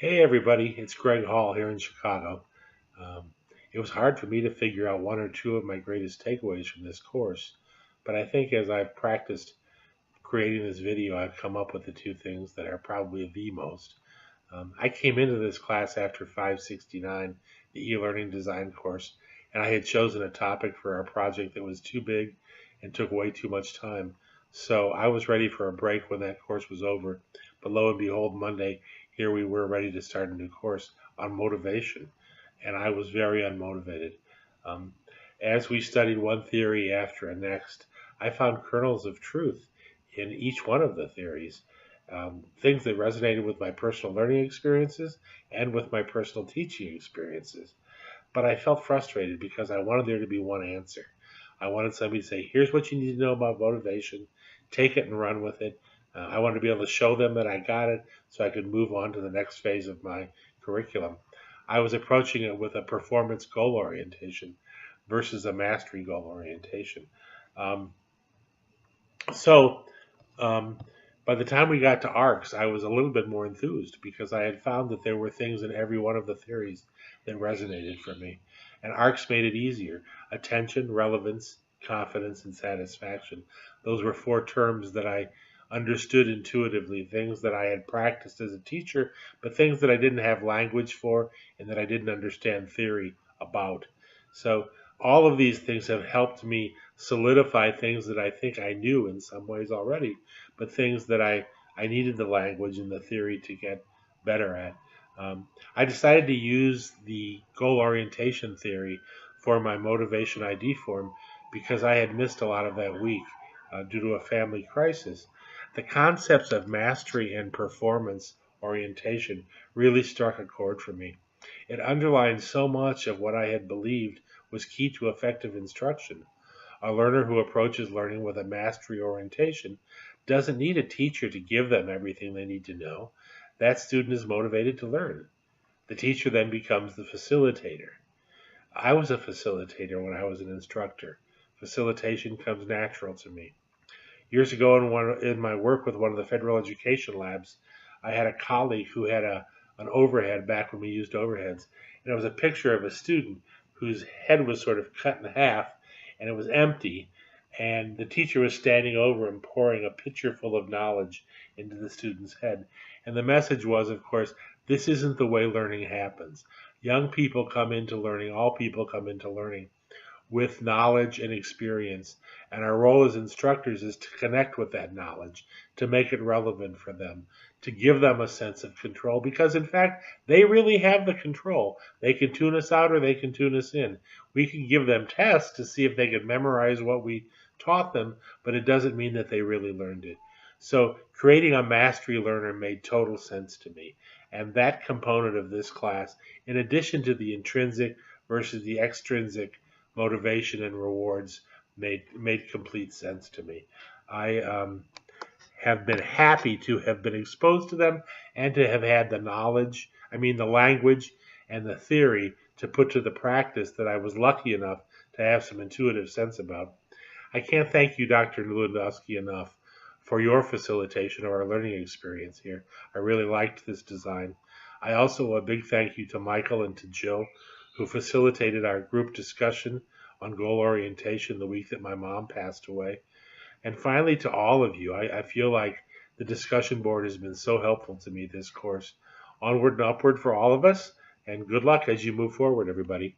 Hey everybody, it's Greg Hall here in Chicago. Um, it was hard for me to figure out one or two of my greatest takeaways from this course, but I think as I've practiced creating this video, I've come up with the two things that are probably the most. I came into this class after 569, the e-learning design course, and I had chosen a topic for our project that was too big and took way too much time. So I was ready for a break when that course was over. But lo and behold, Monday, here we were ready to start a new course on motivation, and I was very unmotivated. Um, as we studied one theory after the next, I found kernels of truth in each one of the theories, things that resonated with my personal learning experiences and with my personal teaching experiences. But I felt frustrated because I wanted there to be one answer. I wanted somebody to say, here's what you need to know about motivation, take it and run with it. I wanted to be able to show them that I got it so I could move on to the next phase of my curriculum. I was approaching it with a performance goal orientation versus a mastery goal orientation. Um, so um, by the time we got to ARCS, I was a little bit more enthused because I had found that there were things in every one of the theories that resonated for me. And ARCS made it easier. Attention, relevance, confidence, and satisfaction. Those were four terms that I understood intuitively, things that I had practiced as a teacher, but things that I didn't have language for and that I didn't understand theory about. So all of these things have helped me solidify things that I think I knew in some ways already, but things that I needed the language and the theory to get better at. I decided to use the goal orientation theory for my motivation ID form because I had missed a lot of that week due to a family crisis. The concepts of mastery and performance orientation really struck a chord for me. It underlined so much of what I had believed was key to effective instruction. A learner who approaches learning with a mastery orientation doesn't need a teacher to give them everything they need to know. That student is motivated to learn. The teacher then becomes the facilitator. I was a facilitator when I was an instructor. Facilitation comes natural to me. Years ago, in my work with one of the federal education labs, I had a colleague who had an overhead back when we used overheads. And it was a picture of a student whose head was sort of cut in half and it was empty. And the teacher was standing over and pouring a pitcher full of knowledge into the student's head. And the message was, of course, this isn't the way learning happens. Young people come into learning, all people come into learning with knowledge and experience. And our role as instructors is to connect with that knowledge, to make it relevant for them, to give them a sense of control, because in fact, they really have the control. They can tune us out or they can tune us in. We can give them tests to see if they can memorize what we taught them, but it doesn't mean that they really learned it. So creating a mastery learner made total sense to me. And that component of this class, in addition to the intrinsic versus the extrinsic motivation and rewards, made complete sense to me. I have been happy to have been exposed to them and to have had the knowledge, the language and the theory to put to the practice that I was lucky enough to have some intuitive sense about. I can't thank you, Dr. Lewandowski, enough for your facilitation of our learning experience here. I really liked this design. I also owe a big thank you to Michael and to Jill, who facilitated our group discussion on goal orientation the week that my mom passed away. And finally, to all of you, I feel like the discussion board has been so helpful to me this course. Onward and upward for all of us, and good luck as you move forward, everybody.